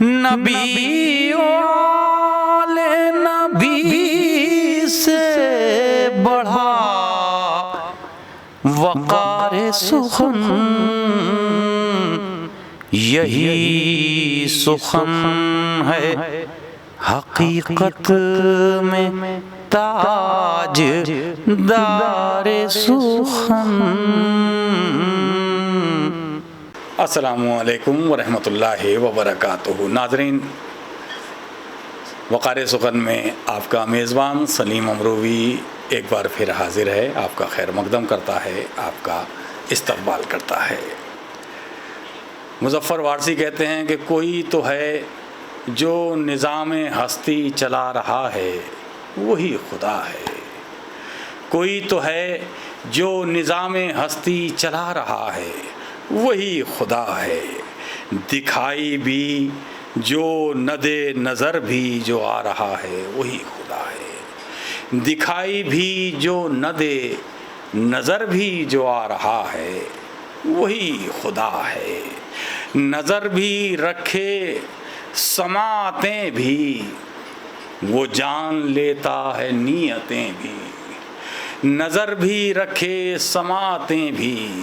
نبی والے نبی سے بڑھا وقار سخن، یہی سخن ہے حقیقت میں تاج دار سخن۔ السلام علیکم ورحمۃ اللہ وبرکاتہ۔ ناظرین، وقار سخن میں آپ کا میزبان سلیم امروی ایک بار پھر حاضر ہے، آپ کا خیر مقدم کرتا ہے، آپ کا استقبال کرتا ہے۔ مظفر وارثی کہتے ہیں کہ کوئی تو ہے جو نظام ہستی چلا رہا ہے وہی خدا ہے۔ کوئی تو ہے جو نظام ہستی چلا رہا ہے وہی خدا ہے۔ دکھائی بھی جو نہ دے نظر بھی جو آ رہا ہے وہی خدا ہے۔ دکھائی بھی جو نہ دے نظر بھی جو آ رہا ہے وہی خدا ہے۔ نظر بھی رکھے سماعتیں بھی وہ جان لیتا ہے نیتیں بھی۔ نظر بھی رکھے سماعتیں بھی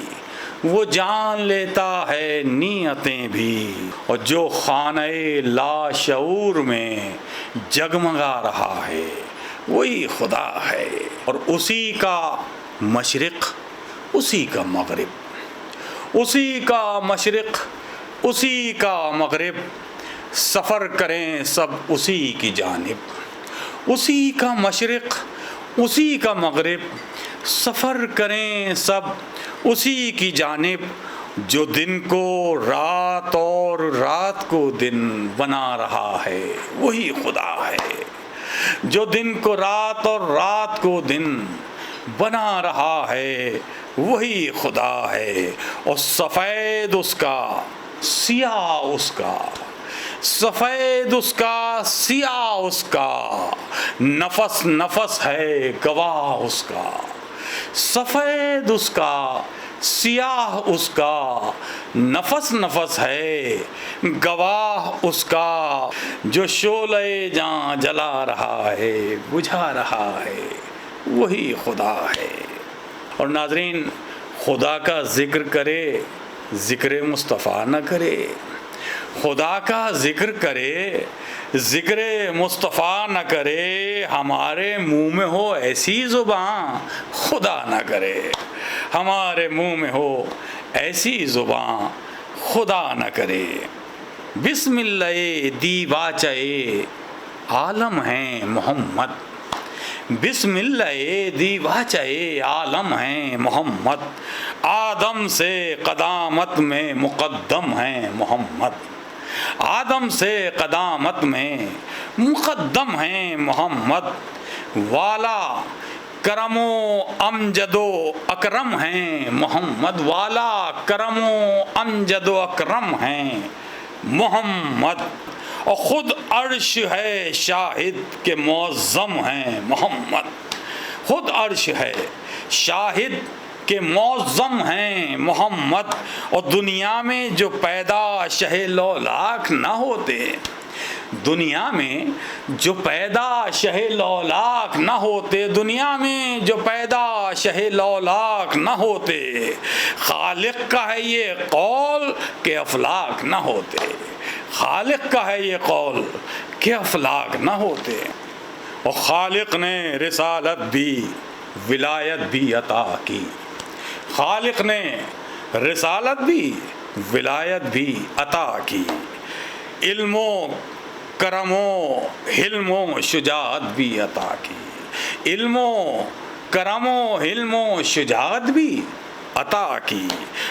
وہ جان لیتا ہے نیتیں بھی۔ اور جو خانہ لاشعور میں جگمگا رہا ہے وہی خدا ہے۔ اور اسی کا مشرق اسی کا مغرب، اسی کا مشرق اسی کا مغرب، سفر کریں سب اسی کی جانب۔ اسی کا مشرق اسی کا مغرب، سفر کریں سب اسی کی جانب۔ جو دن کو رات اور رات کو دن بنا رہا ہے وہی خدا ہے۔ جو دن کو رات اور رات کو دن بنا رہا ہے وہی خدا ہے۔ اور سفید اس کا سیاہ اس کا، سفید اس کا سیاہ اس کا، نفس نفس ہے گواہ اس کا۔ سفید اس کا سیاہ اس کا، نفس نفس ہے گواہ اس کا۔ جو شعلہ جاں جلا رہا ہے بجھا رہا ہے وہی خدا ہے۔ اور ناظرین، خدا کا ذکر کرے ذکر مصطفیٰ نہ کرے، خدا کا ذکر کرے ذکر مصطفیٰ نہ کرے، ہمارے منہ میں ہو ایسی زباں خدا نہ کرے۔ ہمارے منہ میں ہو ایسی زباں خدا نہ کرے۔ بسم اللہ دیواچے عالم ہیں محمد، بسم اللہ دیواچے عالم ہیں محمد، آدم سے قدامت میں مقدم ہیں محمد، آدم سے قدامت میں مقدم ہیں محمد، والا کرم و امجد و اکرم ہیں محمد، والا کرم و امجد و اکرم ہیں محمد۔ اور خود عرش ہے شاہد کہ معظم ہیں محمد، خود عرش ہے شاہد کہ معظم ہیں محمد۔ اور دنیا میں جو پیدا شہ لولاک نہ ہوتے، دنیا میں جو پیدا شہ لولاک نہ ہوتے، دنیا میں جو پیدا شہ لولاک نہ ہوتے، خالق کا ہے یہ قول کہ افلاک نہ ہوتے، خالق کا ہے یہ قول کہ افلاک نہ ہوتے۔ اور خالق نے رسالت بھی ولایت بھی عطا کی، خالق نے رسالت بھی ولایت بھی عطا کی، علم و کرم و حلم و شجاعت بھی عطا کی، علم و کرم و حلم و شجاعت بھی عطا کی۔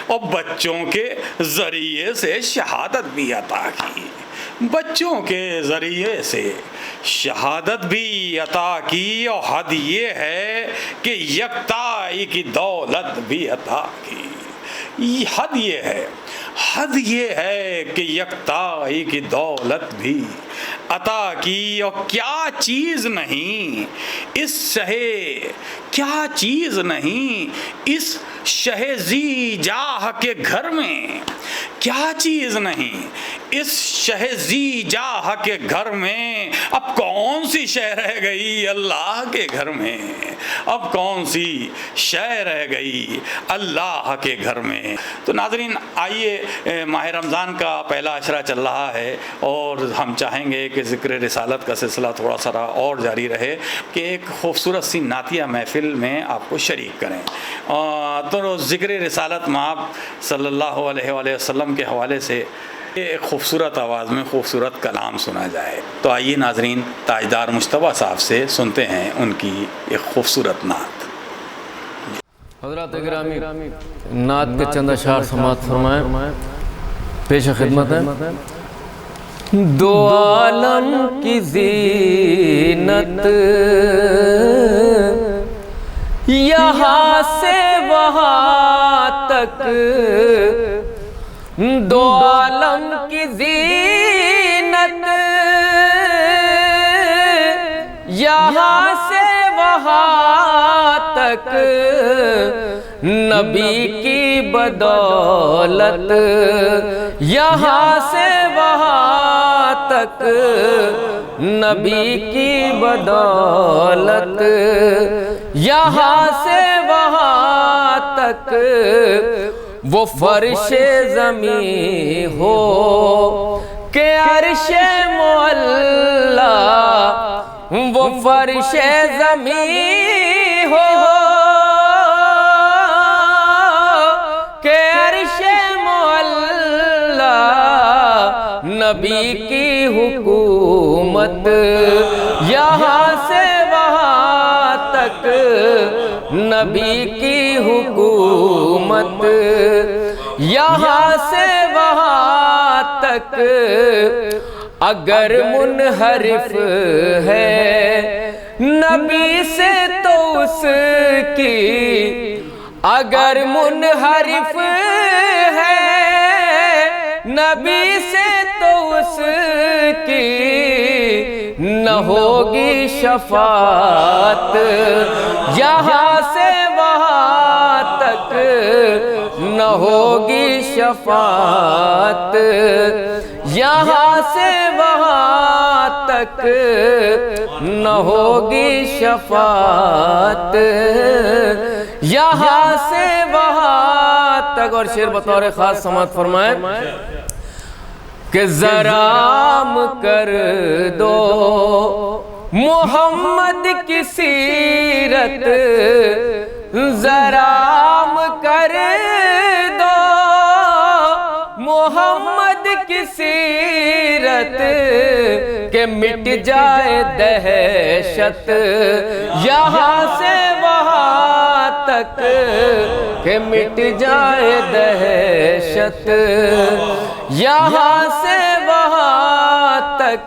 اور بچوں کے ذریعے سے شہادت بھی عطا کی، بچوں کے ذریعے سے شہادت بھی عطا کی۔ اور حد یہ ہے کہ یکتائی کی دولت بھی عطا کی، حد یہ ہے، حد یہ ہے کہ یکتائی کی دولت بھی عطا کی۔ اور کیا چیز نہیں اس شہ، کیا چیز نہیں اس شہ زی جاہ کے گھر میں، کیا چیز نہیں اس شہ ذی جاہ کے گھر میں اب کون سی شہ رہ گئی اللہ کے گھر میں، اب کون سی شہ رہ گئی اللہ کے گھر میں۔ تو ناظرین آئیے، ماہ رمضان کا پہلا عشرہ چل رہا ہے اور ہم چاہیں گے کہ ذکر رسالت کا سلسلہ تھوڑا سا اور جاری رہے، کہ ایک خوبصورت سی نعتیہ محفل میں آپ کو شریک کریں۔ تو ذکر رسالت مآب صلی اللہ علیہ وآلہ وسلم کے حوالے سے ایک خوبصورت آواز میں خوبصورت کلام سنا جائے۔ تو آئیے ناظرین تاجدار مجتبیٰ صاحب سے سنتے ہیں ان کی ایک خوبصورت نعت۔ حضرات گرامی، نعت کے چند اشعار سماعت فرمائیں، پیش خدمت ہے۔ دو عالم کی زینت یہاں سے وہاں تک، دو عالم کی زینت یہاں سے وہاں تک، نبی کی بدولت یہاں سے وہاں تک، نبی کی بدولت یہاں سے وہاں تک، وہ فرش زمین ہو کہ عرش معلا، وہ فرش زمین ہو کہ عرش معلا، نبی کی حکومت یہاں سے وہاں تک، نبی کی حکومت یہاں سے وہاں تک، اگر منحرف ہے نبی سے تو اس کی، اگر منحرف ہے نبی سے تو اس کی، نہ ہوگی شفاعت یہاں سے وہاں تک، نہ ہوگی شفاعت یہاں سے وہاں تک، نہ ہوگی شفاعت یہاں سے وہاں تک۔ اور شعر بطور خاص سماعت فرمائیں کہ ذرام کر دو محمد کی سیرت، ذرام کر دو محمد کی سیرت، کہ مٹ جائے دہشت یہاں سے وہاں تک، کہ مٹ جائے دہشت یہاں سے وہاں تک،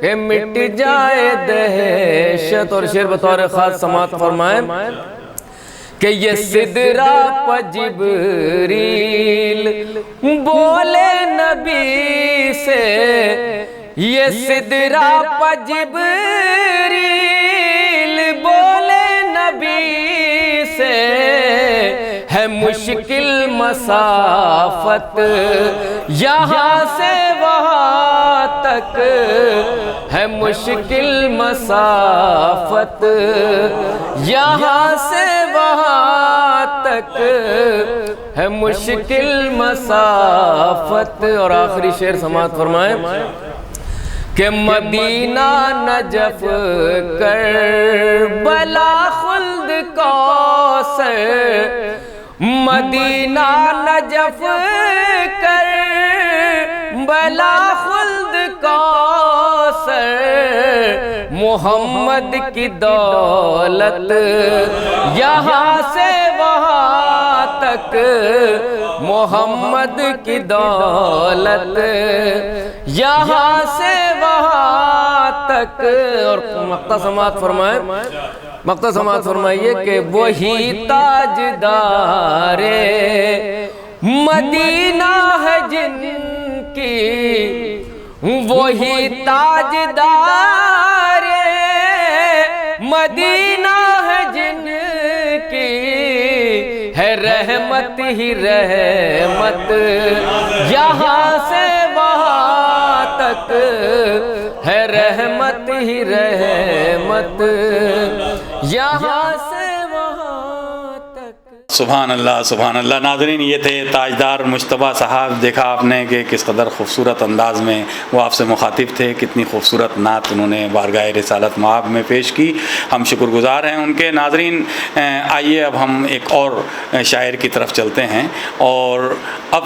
کہ مٹ جائے دہشت۔ اور شعر بطور خاص سماعت فرمائیں کہ یہ سدرہ پہ جبریل بولے نبی سے، یہ سدرہ پہ جبریل بولے نبی سے، ہے مشکل مسافت یہاں سے وہاں تک، ہے مشکل مسافت یہاں سے وہاں تک، ہے مشکل مسافت۔ اور آخری شعر سماعت فرمائیں کہ مدینہ نجف کربلا خلد کوثر، مدینہ نجف کربلا خلد کوثر، محمد کی دولت یہاں سے وہاں تک، محمد کی دولت یہاں سے وہاں تک۔ اور مقطع سماعت فرمائیں، مقطع سماعت فرمائیے کہ وہی تاجدار مدینہ ہے جن کی، وہی تاجدار مدینہ ہے جن کی، ہے رحمت ہی رحمت یہاں سے تک ہے رحمت ہی رحمت، یہاں سے وہاں تک۔ سبحان اللہ سبحان اللہ۔ ناظرین، یہ تھے تاجدار مجتبیٰ صاحب۔ دیکھا آپ نے کہ کس قدر خوبصورت انداز میں وہ آپ سے مخاطب تھے، کتنی خوبصورت نعت انہوں نے بارگاہ رسالت مآب میں پیش کی۔ ہم شکر گزار ہیں ان کے۔ ناظرین، آئیے اب ہم ایک اور شاعر کی طرف چلتے ہیں، اور اب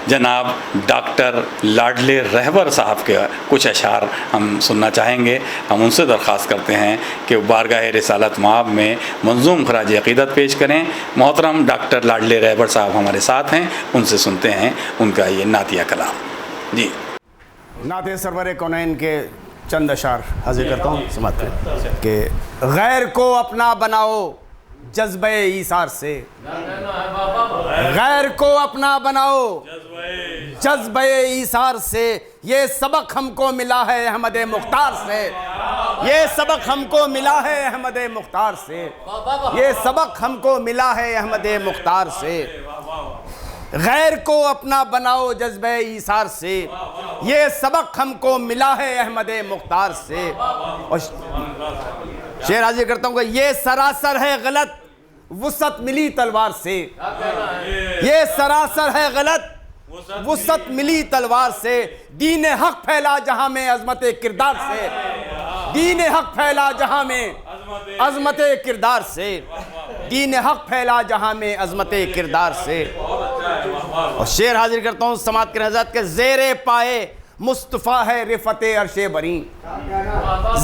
جناب ڈاکٹر لاڈلے رہبر صاحب کے کچھ اشعار ہم سننا چاہیں گے۔ ہم ان سے درخواست کرتے ہیں کہ بارگاہ رسالت مآب میں منظوم خراج عقیدت پیش کریں۔ محترم ڈاکٹر لاڈلے رہبر صاحب ہمارے ساتھ ہیں، ان سے سنتے ہیں ان کا یہ نعتیہ کلام۔ جی، نعت سرور کونین کے چند اشعار حاضر کرتا ہوں، سماعت کریں کہ غیر کو اپنا بناؤ جذبہ ایثار سے، غیر کو اپنا بناؤ جذبہ ایثار سے، یہ سبق ہم کو ملا ہے احمد مختار سے، یہ سبق ہم کو ملا ہے احمد مختار سے، یہ سبق ہم کو ملا ہے احمد مختار سے۔ غیر کو اپنا بناؤ جذبہ ایثار سے، یہ سبق ہم کو ملا ہے احمد مختار سے۔ اور شعر حاضر کرتا ہوں کہ یہ سراسر ہے غلط وسعت ملی تلوار سے، یہ سراسر ہے غلط وسعت ملی تلوار سے، دین حق پھیلا جہاں میں عظمت کردار سے، دین حق پھیلا جہاں میں عظمت کردار سے، دین حق پھیلا جہاں میں عظمت کردار سے۔ اور شعر حاضر کرتا ہوں، سماعت کریں حضرت کہ زیر پائے مصطفیٰ ہے رفعت عرش بری،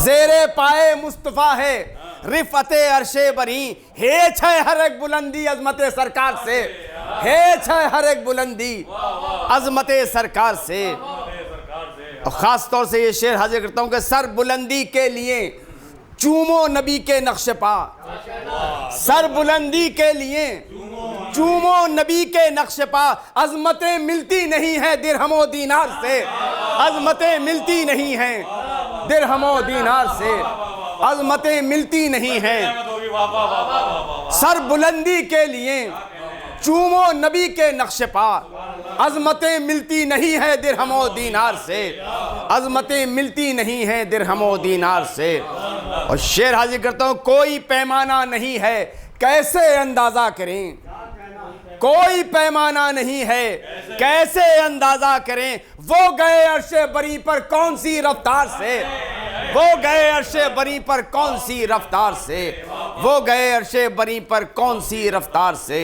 زیر پائے مصطفیٰ ہے رفعت عرش بری، ہیچ ہے ہر ایک بلندی عظمت سرکار سے، ہیچ ہے ہر ایک بلندی عظمت سرکار سے۔ اور خاص طور سے یہ شعر حاضر کرتا ہوں کہ سر بلندی کے لیے چومو نبی کے نقش پا، سر بلندی کے لیے چومو نبی کے نقش پا، عظمتیں ملتی نہیں ہیں درہم و دینار سے، عظمتیں ملتی نہیں ہیں درہم و دینار سے، عظمتیں ملتی نہیں ہیں۔ سر بلندی کے لیے چومو نبی کے نقش پا، عظمتیں ملتی نہیں ہیں درہم و دینار سے، عظمتیں ملتی نہیں ہیں درہم و دینار سے۔ اور شعر حاضر کرتا ہوں، کوئی پیمانہ نہیں ہے کیسے اندازہ کریں، کوئی پیمانہ نہیں ہے کیسے اندازہ کریں، وہ گئے عرش بری پر کون سی رفتار سے، وہ گئے عرش بری پر کون سی رفتار سے، وہ گئے عرش بری پر کون سی رفتار سے۔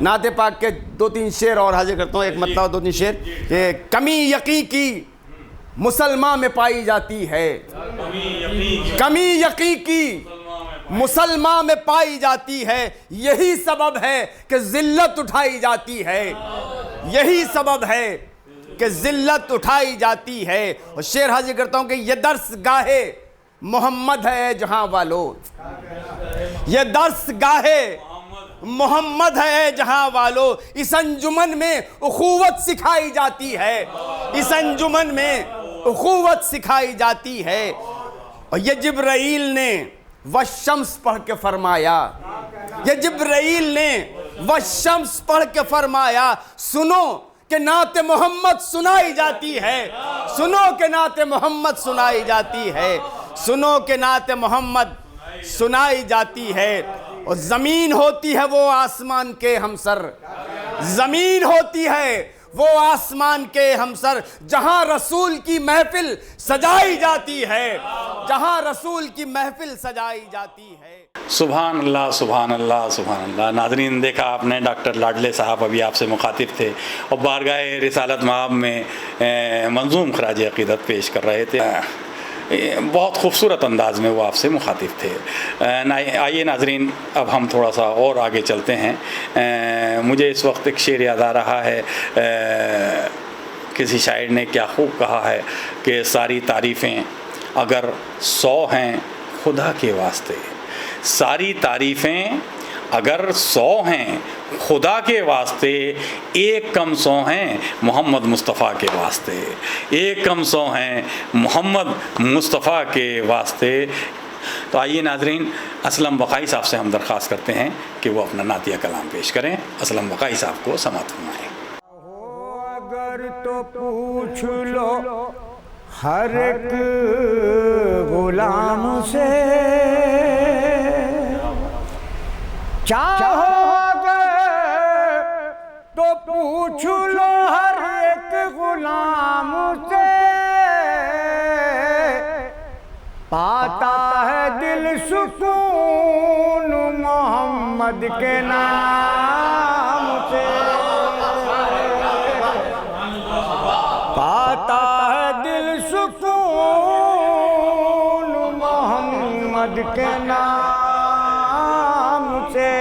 نعت پاک کے دو تین شعر اور حاضر کرتا ہوں، ایک مطلب دو تین شعر کہ کمی یقین کی مسلمان میں پائی جاتی ہے، کمی یقین کی مسلمان میں پائی جاتی ہے، یہی سبب ہے کہ ذلت اٹھائی جاتی ہے، یہی سبب ہے کہ ذلت اٹھائی جاتی ہے۔ اور شعر حاضر کرتا ہوں کہ یہ درس گاہے محمد ہے جہاں والو، یہ درس گاہے محمد ہے جہاں والو، اس انجمن میں اخوت سکھائی جاتی ہے، اس انجمن میں اخوت سکھائی جاتی ہے۔ اور یہ جبرائیل نے والشمس پڑھ کے فرمایا، یہ جبرائیل نے والشمس پڑھ کے فرمایا، سنو کہ نعت محمد سنائی جاتی ہے، سنو کہ نعت محمد سنائی جاتی ہے، سنو کہ نعت محمد سنائی جاتی ہے۔ اور زمین ہوتی ہے وہ آسمان کے ہمسر، زمین ہوتی ہے وہ آسمان کے ہمسر، جہاں رسول کی محفل سجائی جاتی ہے، جہاں رسول کی محفل سجائی جاتی ہے۔ سبحان اللہ سبحان اللہ سبحان اللہ۔ ناظرین، دیکھا آپ نے ڈاکٹر لاڈلے صاحب ابھی آپ سے مخاطب تھے اور بارگاہ رسالت مآب میں منظوم خراج عقیدت پیش کر رہے تھے، بہت خوبصورت انداز میں وہ آپ سے مخاطب تھے۔ آئیے ناظرین، اب ہم تھوڑا سا اور آگے چلتے ہیں۔ مجھے اس وقت ایک شعر یاد آ رہا ہے، کسی شاعر نے کیا خوب کہا ہے کہ ساری تعریفیں اگر 100 ہیں خدا کے واسطے، ساری تعریفیں اگر 100 ہیں خدا کے واسطے، ایک کم 100 ہیں محمد مصطفیٰ کے واسطے، ایک کم 100 ہیں محمد مصطفیٰ کے واسطے۔ تو آئیے ناظرین، اسلم بقائی صاحب سے ہم درخواست کرتے ہیں کہ وہ اپنا نعتیہ کلام پیش کریں۔ اسلم بقائی صاحب کو سماعت فرمائیں۔ اگر تو پوچھ لو ہر ایک غلام سے چاہو گے تو پوچھ لو ہر ایک غلام سے، پاتا ہے دل سکون محمد کے نام سے، پاتا ہے دل سکون محمد کے نام سے۔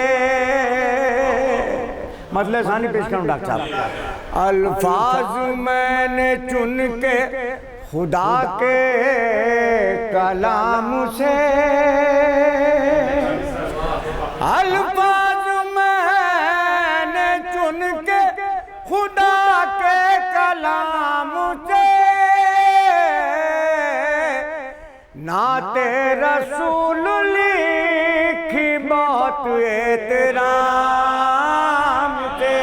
مطلب ثانی پیش کروں ڈاکٹر صاحب۔ الفاظ میں نے چن کے خدا کے کلام سے، الفاظ میں نے چن کے خدا کے کلام سے، نعت رسول لکھی بہت احترام سے،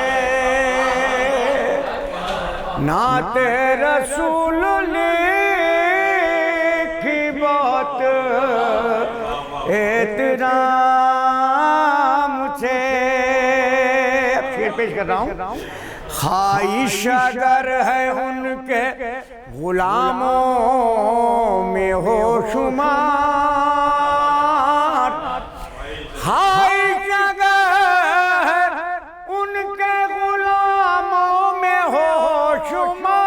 نعت رسول لکھی بہت احترام سے۔ پھر پیش کر رہا ہوں۔ خواہش اگر ہے ان کے غلاموں میں ہو شمار، خواہش اگر ہے ان کے غلاموں میں ہو شمار،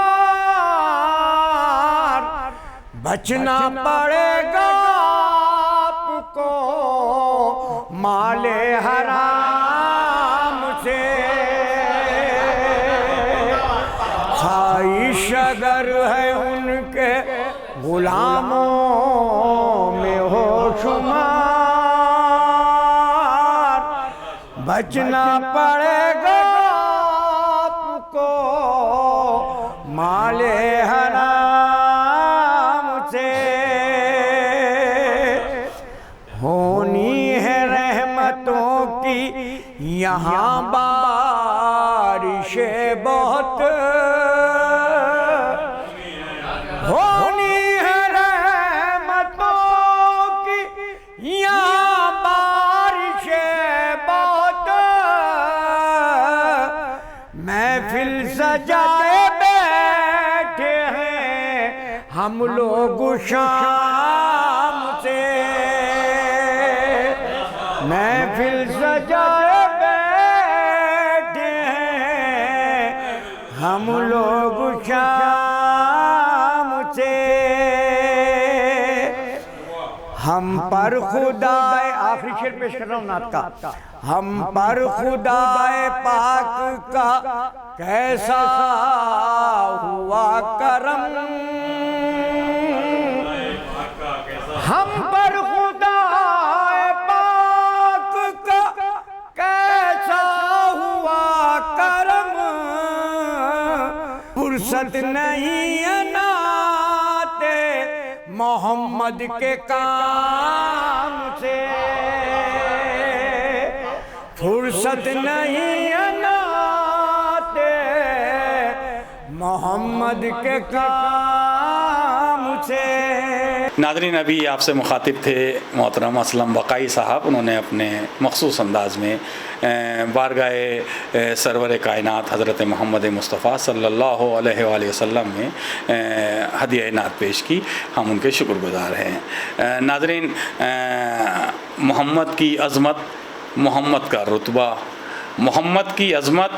بچنا پڑے گا آپ کو مال حرام سے، خواہش اگر ہے ان کے غلاموں میں ہو شمار، بچنا پڑے گا آپ کو مال حرام سے۔ ہونی ہے رحمتوں کی یہاں بارش بہت، ہونی ہے رحمتوں کی یہاں بارش بہت، محفل سجائے بیٹھے ہیں ہم لوگ شام سے، محفل سجائے بیٹھے ہیں ہم لوگ شام سے، ہم پر خدا، آخری شعر پیش کر رہا ہوں نعت کا، ہم پر خدا پاک کا کیسا ہوا کرم، ہم پر خدا پاک کا کیسا ہوا کرم، فرصت نہیں نعت محمد کے کام سے، فرصت نہیں نعت محمد کے کام سے۔ ناظرین، ابھی آپ سے مخاطب تھے محترم اسلم وقائی صاحب، انہوں نے اپنے مخصوص انداز میں بارگاہ سرور کائنات حضرت محمد مصطفیٰ صلی اللہ علیہ وآلہ وسلم میں ہدیہ نعت پیش کی، ہم ان کے شکر گزار ہیں۔ ناظرین، محمد کی عظمت، محمد کا رتبہ، محمد کی عظمت،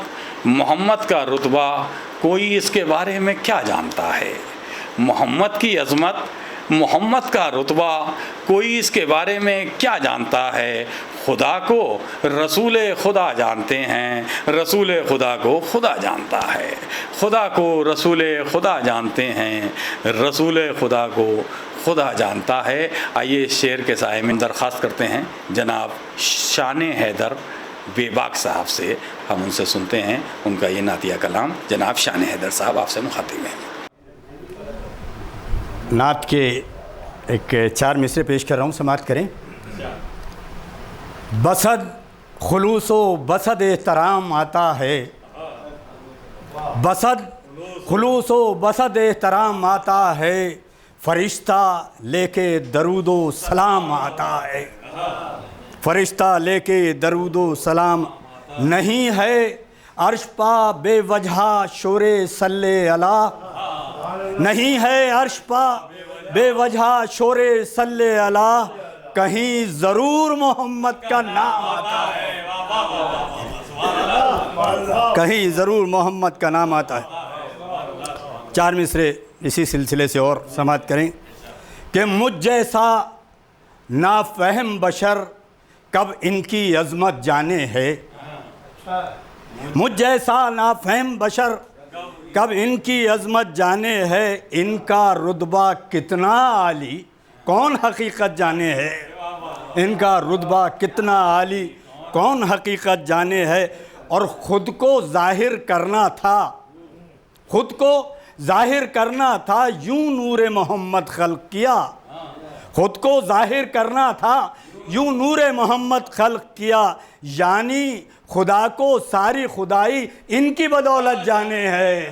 محمد کا رتبہ، کوئی اس کے بارے میں کیا جانتا ہے؟ محمد کی عظمت، محمد کا رتبہ، کوئی اس کے بارے میں کیا جانتا ہے؟ خدا کو رسول خدا جانتے ہیں، رسول خدا کو خدا جانتا ہے، خدا کو رسول خدا جانتے ہیں، رسول خدا کو خدا جانتا ہے۔ آئیے شعر کے سائے میں درخواست کرتے ہیں جناب شان حیدر بے باک صاحب سے، ہم ان سے سنتے ہیں ان کا یہ نعتیہ کلام۔ جناب شان حیدر صاحب آپ سے مخاطب ہیں۔ نعت کے ایک 4 مصرے پیش کر رہا ہوں، سماعت کریں۔ بسد خلوص و بسد احترام آتا ہے، بسد خلوص و بسط احترام آتا ہے، فرشتہ لے کے درود و سلام آتا ہے، فرشتہ لے کے درود و سلام۔ نہیں ہے عرش پا بے وجہ شور صلی اللہ، نہیں ہے عرش پا بے وجہ شور صلی اللہ، کہیں ضرور محمد کا نام آتا ہے، کہیں ضرور محمد کا نام آتا ہے۔ 4 مصرے اسی سلسلے سے اور سماعت کریں کہ مجھ جیسا نافہم بشر کب ان کی عظمت جانے ہے، مجھ جیسا نافہم بشر کب ان کی عظمت جانے ہے، ان کا رتبہ کتنا عالی کون حقیقت جانے ہے، ان کا رتبہ کتنا عالی کون حقیقت جانے ہے۔ اور خود کو ظاہر کرنا تھا، خود کو ظاہر کرنا تھا، یوں نور محمد خلق کیا، خود کو ظاہر کرنا تھا، یوں نور محمد خلق کیا، یعنی خدا کو ساری خدائی ان کی بدولت جانے ہے،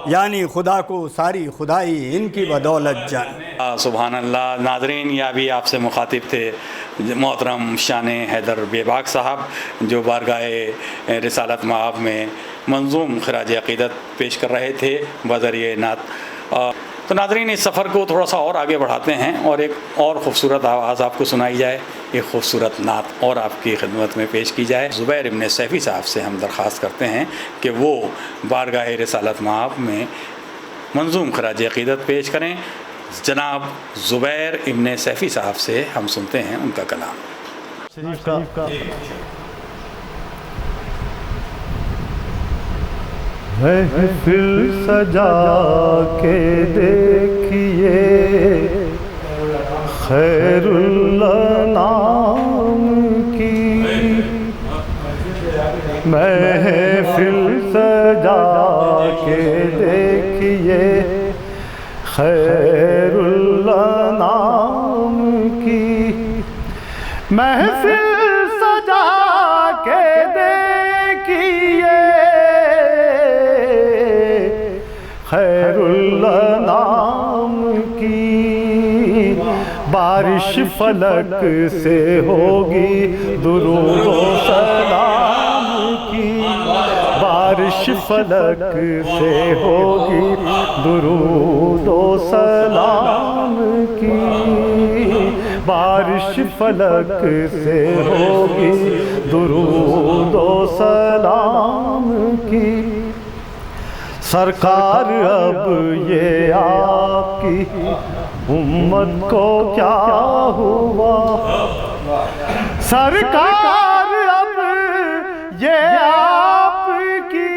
یعنی خدا کو ساری خدائی ان کی بدولت جانے۔ سبحان اللہ۔ ناظرین، یہ بھی آپ سے مخاطب تھے محترم شان حیدر بے باک صاحب، جو بارگاہ رسالت مآب میں منظوم خراج عقیدت پیش کر رہے تھے بذریعہ نعت۔ تو ناظرین، اس سفر کو تھوڑا سا اور آگے بڑھاتے ہیں اور ایک اور خوبصورت آواز آپ کو سنائی جائے، ایک خوبصورت نعت اور آپ کی خدمت میں پیش کی جائے۔ زبیر ابن سیفی صاحب سے ہم درخواست کرتے ہیں کہ وہ بارگاہ رسالت مآب میں منظوم خراج عقیدت پیش کریں۔ جناب زبیر ابن سیفی صاحب سے ہم سنتے ہیں ان کا کلام۔ شریف کا محفل سجا کے دیکھیے، خیر اللہ نام کی محفل سجا کے دیکھیے، خیر اللہ نام کی محفل سجا کے دیکھیے، خیر اللہ نام کی بارش فلک سے ہوگی درود و سلام کی، بارش فلک سے ہوگی درود و سلام کی، بارش فلک سے ہوگی درود و سلام کی۔ سرکار اب یہ آپ کی امت کو کیا ہوا، سرکار اب یہ آپ کی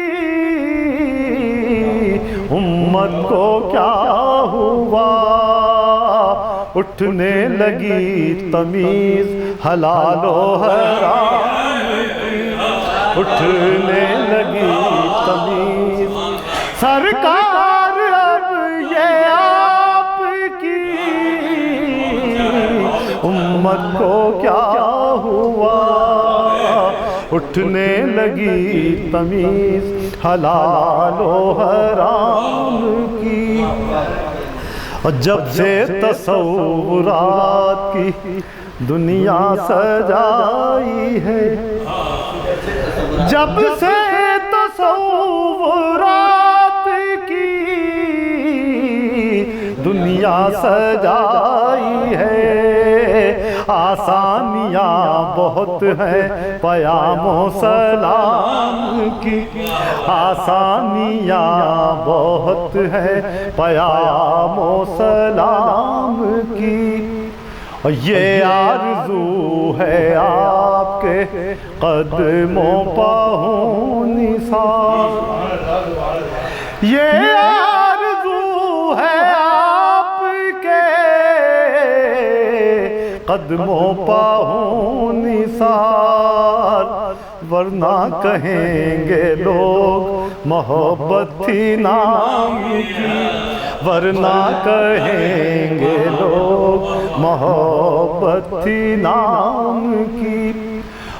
امت کو کیا ہوا، اٹھنے لگی تمیز حلال و حرام کی، اٹھنے لگی تمیز، سرکار اب یہ آپ کی امت کو کیا ہوا، اٹھنے لگی تمیز حلال و حرام کی۔ اور جب سے تصورات کی دنیا سجائی ہے، جب سے تصورات کی دنیا سجائی ہے، آسانیاں بہت ہیں پیام و سلام کی، آسانیاں بہت ہیں پیام و سلام کی۔ یہ آرزو ہے آپ کے قدموں پہ ہوں نثار، یہ آرزو ہے آپ کے قدموں پہ ہوں نثار، ورنہ کہیں گے لوگ محبت تھی نام کی، ورنہ کہیں گے لوگ محبت تھی نام کی۔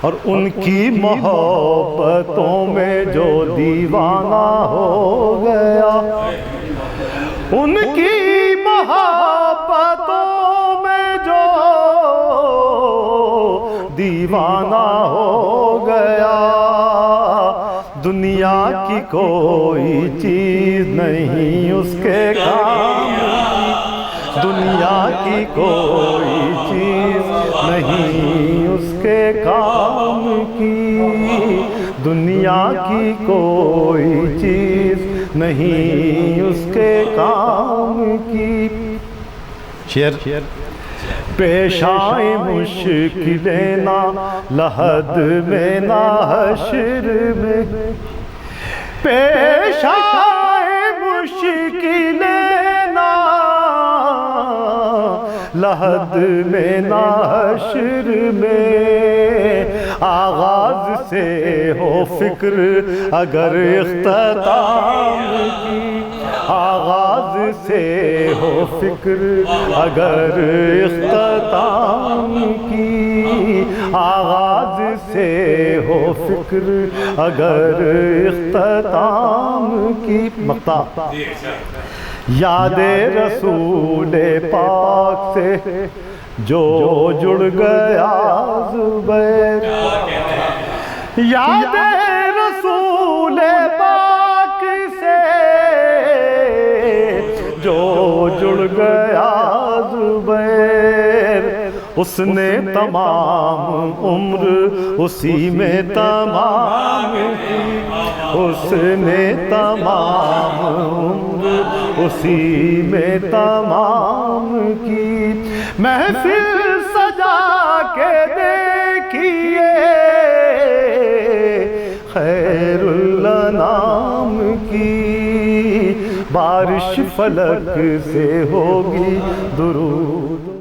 اور ان کی محبتوں میں جو دیوانہ ہو گیا، ان کی محبتوں میں جو دیوانہ ہو گیا، دنیا کی کوئی چیز نہیں اس کے کام کی، دنیا کی کوئی چیز نہیں اس کے کام کی، دنیا کی کوئی چیز نہیں اس کے کام کی۔ شعر پیش آئیں مشکلیں نہ لحد میں نہ حشر میں، پیش آئیں مشکلیں نہ لحد میں نہ حشر میں، آغاز سے ہو فکر اگر اختتام کی، آغاز سے ہو فکر اگر اختتام کی، آغاز سے ہو فکر اگر اختتام کی۔ مقطع یاد رسول پاک سے جو جڑ گیا زبیر، یاد رسول پاک سے جو جڑ گیا زبیر، اس نے تمام عمر اسی میں تمام کی، اس نے تمام عمر اسی میں تمام کی، محفل سجا کے دیکھیے خیر الانام کی، بارش فلک سے ہوگی درود۔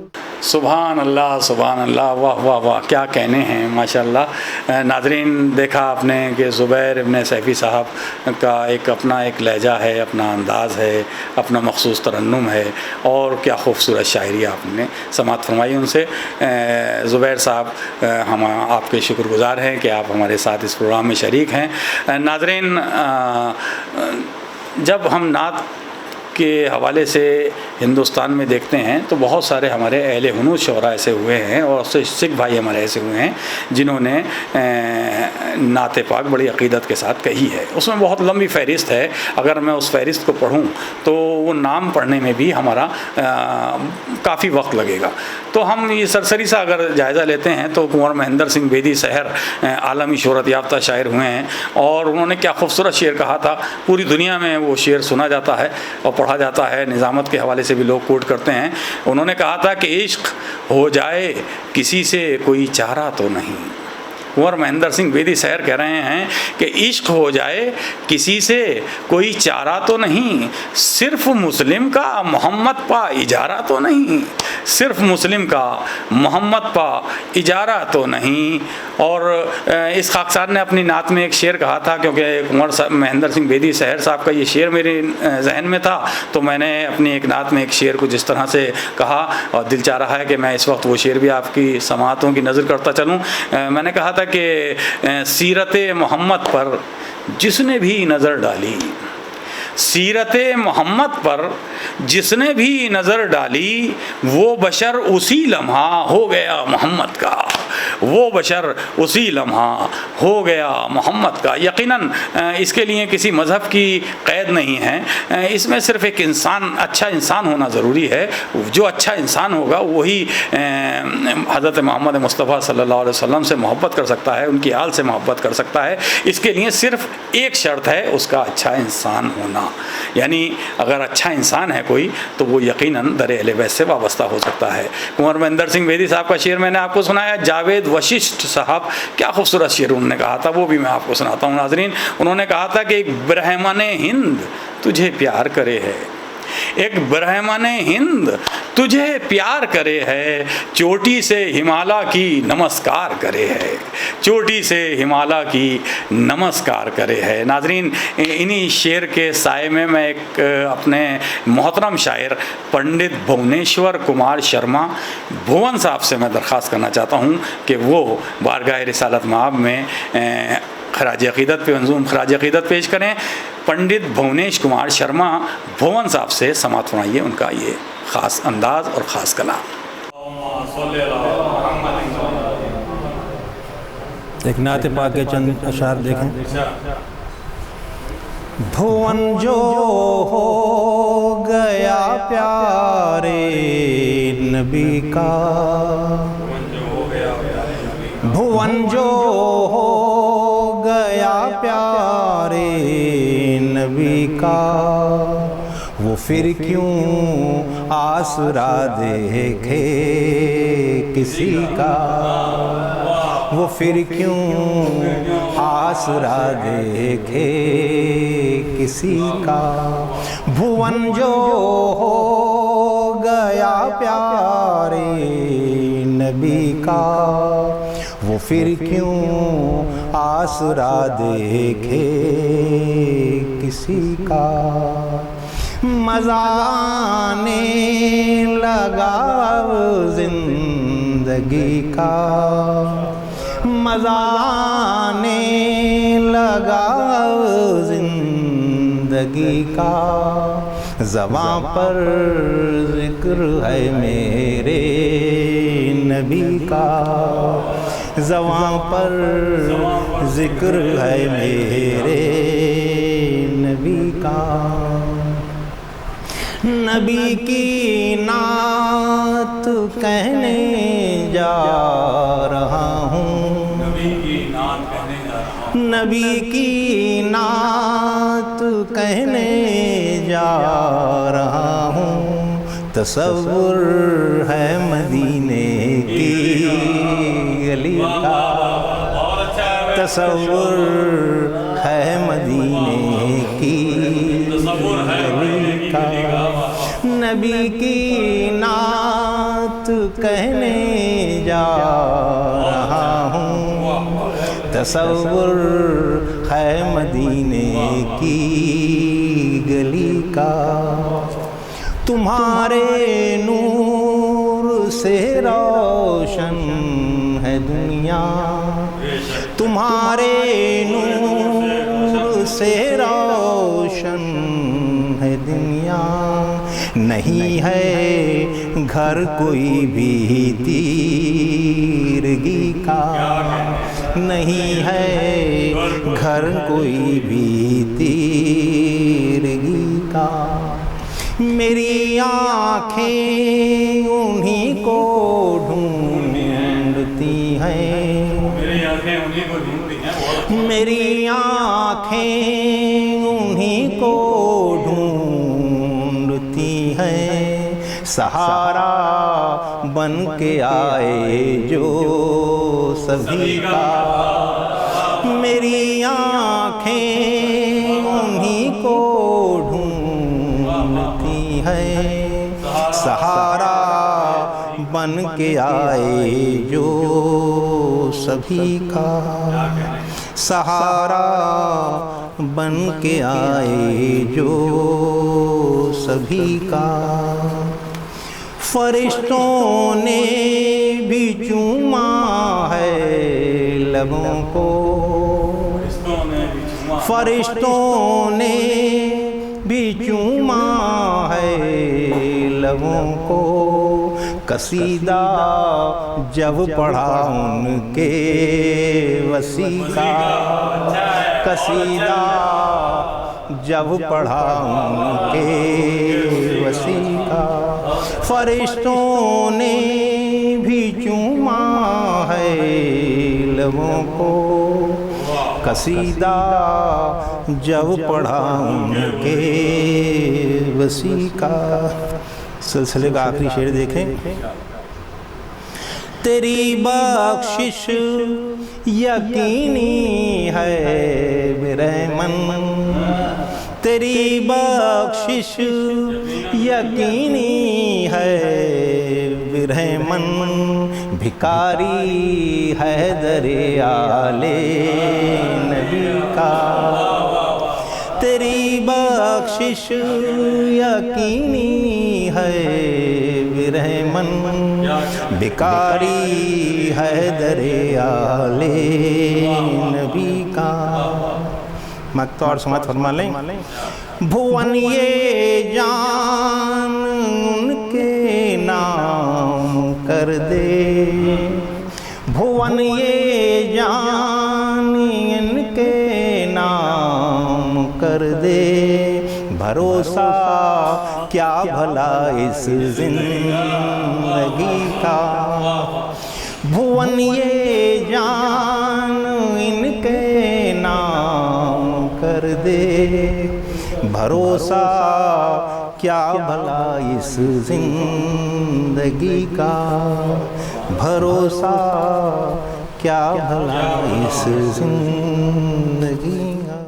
سبحان اللہ سبحان اللہ، واہ واہ واہ، کیا کہنے ہیں ماشاءاللہ۔ ناظرین دیکھا آپ نے کہ زبیر ابن سیفی صاحب کا اپنا ایک لہجہ ہے، اپنا انداز ہے، اپنا مخصوص ترنم ہے، اور کیا خوبصورت شاعری آپ نے سماعت فرمائی ان سے۔ زبیر صاحب ہم آپ کے شکر گزار ہیں کہ آپ ہمارے ساتھ اس پروگرام میں شریک ہیں۔ ناظرین جب ہم نعت کے حوالے سے ہندوستان میں دیکھتے ہیں تو بہت سارے ہمارے اہل ہنوز شعراء ایسے ہوئے ہیں، اور سکھ بھائی ہمارے ایسے ہوئے ہیں جنہوں نے نعت پاک بڑی عقیدت کے ساتھ کہی ہے۔ اس میں بہت لمبی فہرست ہے، اگر میں اس فہرست کو پڑھوں تو وہ نام پڑھنے میں بھی ہمارا کافی وقت لگے گا۔ تو ہم یہ سرسری سا اگر جائزہ لیتے ہیں تو کنور مہندر سنگھ بیدی سحر عالمی شہرت یافتہ شاعر ہوئے ہیں، اور انہوں نے کیا خوبصورت شعر کہا تھا، پوری دنیا میں وہ شعر سنا جاتا ہے اور پڑھا جاتا ہے، نظامت کے حوالے سے بھی لوگ کوٹ کرتے ہیں۔ انہوں نے کہا تھا کہ عشق ہو جائے کسی سے کوئی چارہ تو نہیں۔ کنور مہندر سنگھ بیدی سحر کہہ رہے ہیں کہ عشق ہو جائے کسی سے کوئی چارہ تو نہیں، صرف مسلم کا محمد پا اجارہ تو نہیں، صرف مسلم کا محمد پا اجارہ تو نہیں۔ اور اس خاکسار نے اپنی نعت میں ایک شعر کہا تھا، کیونکہ کنور مہندر سنگھ بیدی سحر صاحب کا یہ شعر میرے ذہن میں تھا تو میں نے اپنی ایک نعت میں ایک شعر کو جس طرح سے کہا، اور دل چاہ رہا ہے کہ میں اس وقت وہ شعر بھی آپ کی سماعتوں کی نظر کرتا چلوں۔ میں نے کہا تھا کہ سیرت محمد پر جس نے بھی نظر ڈالی، سیرت محمد پر جس نے بھی نظر ڈالی، وہ بشر اسی لمحہ ہو گیا محمد کا، وہ بشر اسی لمحہ ہو گیا محمد کا۔ یقیناً اس کے لیے کسی مذہب کی قید نہیں ہے، اس میں صرف ایک انسان، اچھا انسان ہونا ضروری ہے۔ جو اچھا انسان ہوگا وہی حضرت محمد مصطفیٰ صلی اللہ علیہ وسلم سے محبت کر سکتا ہے، ان کی آل سے محبت کر سکتا ہے۔ اس کے لیے صرف ایک شرط ہے، اس کا اچھا انسان ہونا، یعنی اگر اچھا انسان ہے کوئی تو وہ یقیناً در اہل بیت سے وابستہ ہو سکتا ہے۔ کنور مہندر سنگھ بیدی صاحب کا شعر میں نے آپ کو سنایا، جاوید وششٹھ صاحب کیا خوبصورت شعر انہوں نے کہا تھا، وہ بھی میں آپ کو سناتا ہوں ناظرین۔ انہوں نے کہا تھا کہ ایک برہمن ہند تجھے پیار کرے ہے، ایک برہمن ہند تجھے پیار کرے ہے، چوٹی سے ہمالا کی نمسکار کرے ہے، چوٹی سے ہمالا کی نمسکار کرے ہے۔ ناظرین، انہی شعر کے سائے میں ایک اپنے محترم شاعر پنڈت بھونیشور کمار شرما بھون صاحب سے میں درخواست کرنا چاہتا ہوں کہ وہ بارگاہ رسالت مآب میں خراج عقیدت پہ منظوم خراج عقیدت پیش کریں۔ پنڈت بھونیش کمار شرما بھون صاحب سے سماعت فرمائیے ان کا یہ خاص انداز اور خاص کلام۔ ایک نعت پاک کے چند اشعار دیکھیں۔ بھون جو ہو گیا پیارے نبی کا، بھون جو ہو گیا پیارے نبی کا، وہ پھر کیوں آسرا دیکھے کسی کا، وہ پھر کیوں آسرا دیکھے کسی کا۔ بھون جو ہو گیا پیارے نبی کا، وہ پھر کیوں آسرا دیکھے کسی کا۔ مزہ آنے لگا زندگی کا، مزہ آنے لگا زندگی کا، زباں پر ذکر ہے میرے نبی کا، زباں پر ذکر ہے میرے نبی کا۔ نبی کی نعت کہنے جا رہا ہوں، نبی کی نعت کہنے جا رہا ہوں۔ تصور ہے مدینے کی گلی کا، تصور ہے مدینے کی گلی کا۔ نبی کی نعت کہنے جا رہا ہوں، تصور ہے مدینے کی گلی کا۔ تمہارے نور سے روشن ہے دنیا، تمہارے نور سے روشن ہے دنیا، نہیں ہے گھر کوئی بھی تیرگی کا، نہیں ہے گھر کوئی بھی تیرگی کا۔ میری آنکھیں انہی کو ڈھونڈتی ہیں، میری آنکھیں انہی کو ڈھونڈتی ہیں، سہارا بن کے آئے جو سبھی کا۔ میری آنکھیں انہی کو ڈھونڈتی ہیں، سہارا بن کے آئے جو سبھی کا، سہارا بن کے آئے جو سبھی کا۔ فرشتوں نے بھی چوما ہے لبوں کو، فرشتوں نے بھی چوما ہے لبوں کو، قصیدہ جب پڑھا ان کے وصی کا، قصیدہ جب پڑھا ان کے وصی کا۔ فرشتوں نے بھی چوما ہے لبوں کو، قصیدہ جب پڑھا ان کے وصی کا۔ سلسلے کا آخری شعر دیکھیں۔ تیری بخشش یقینی ہے برحمن، تیری بخشش یقینی ہے برہمن بھکاری ہے در آل نبی کا تیری بخشش یقینی ہے برہمن بھکاری ہے در آل نبی کا مقت اور سمت فرما لیں بھون یہ جان ان کے نام کر دے بھون یہ جان ان کے نام کر دے بھروسہ کیا بھلا اس زندگی کا بھون یہ جان ان کے نام کر دے بھروسہ کیا بھلا اس زندگی کا بھروسہ کیا بھلا اس زندگی کا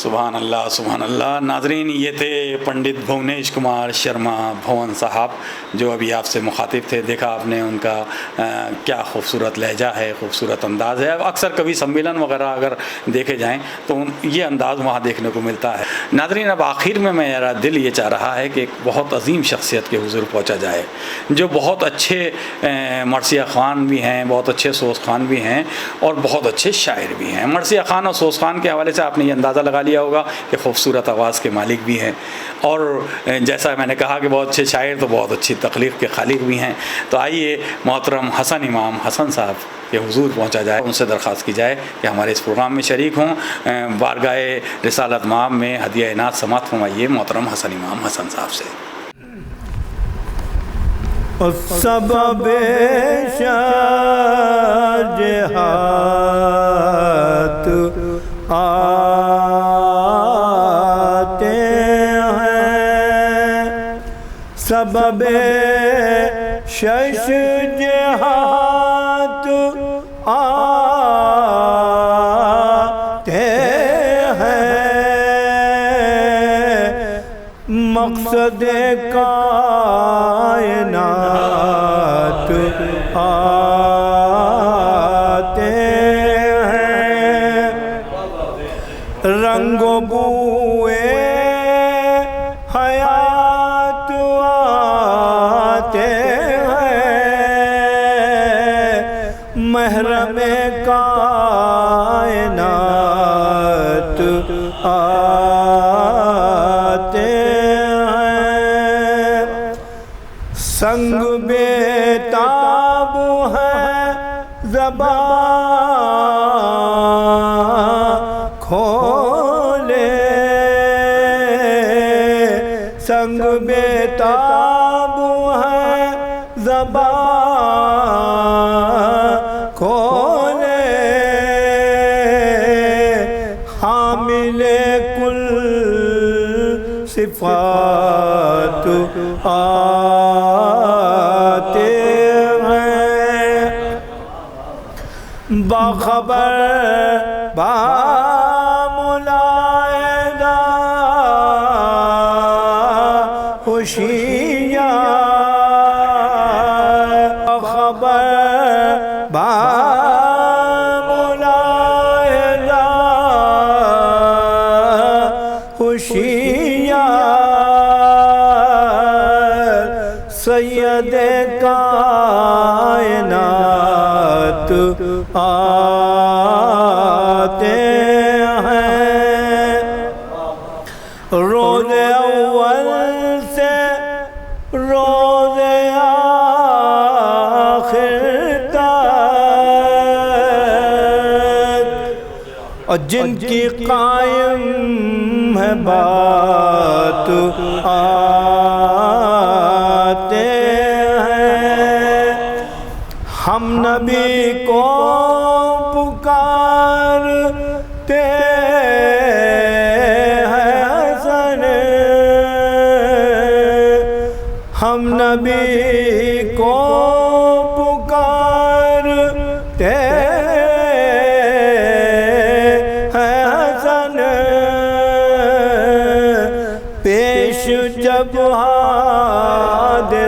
سبحان اللہ سبحان اللہ۔ ناظرین، یہ تھے پنڈت بھونیش کمار شرما بھون صاحب جو ابھی آپ سے مخاطب تھے۔ دیکھا آپ نے ان کا کیا خوبصورت لہجہ ہے، خوبصورت انداز ہے۔ اکثر کبھی سمیلن وغیرہ اگر دیکھے جائیں تو یہ انداز وہاں دیکھنے کو ملتا ہے۔ ناظرین، اب آخر میں میرا دل یہ چاہ رہا ہے کہ ایک بہت عظیم شخصیت کے حضور پہنچا جائے جو بہت اچھے مرثیہ خوان بھی ہیں، بہت اچھے سوز خوان بھی ہیں اور بہت اچھے شاعر بھی ہیں۔ مرثیہ خوان اور سوز خوان کے حوالے سے آپ نے یہ اندازہ لگا لیا ہوگا کہ خوبصورت آواز کے مالک بھی ہیں اور جیسا میں نے کہا کہ بہت اچھے شاعر تو بہت اچھی تخلیق کے خالق بھی ہیں۔ تو آئیے محترم حسن امام حسن صاحب کے حضور پہنچا جائے، ان سے درخواست کی جائے کہ ہمارے اس پروگرام میں شریک ہوں۔ بارگاہ رسالت مآب میں ہدیہ عنایت سماعت فرمائیے محترم حسن امام حسن صاحب سے۔ سبب جہاد آتے ہیں، سبب شش جہاد آتے ہیں، مقصد کائنات آتے ہیں، رنگ و بوئے حیات آتے ہیں، محرم کائنات آتے ہیں، سنگ بے تاب ہے زبان کھولے، سنگ بے تاب ہے زبان کھولے، حامل کل صفات آتے ہیں، باخبر باملائدہ ہوشیار، باخبر باملائدہ ہوشیار، سید کائنات آتے ہیں، روز اول سے روز آخر تک، اور جن کی قائم ہے بات آتے ہیں، ہم نبی کو پکارتے ہیں حسن، ہم نبی کو پکارتے ہیں حسن، پیش جب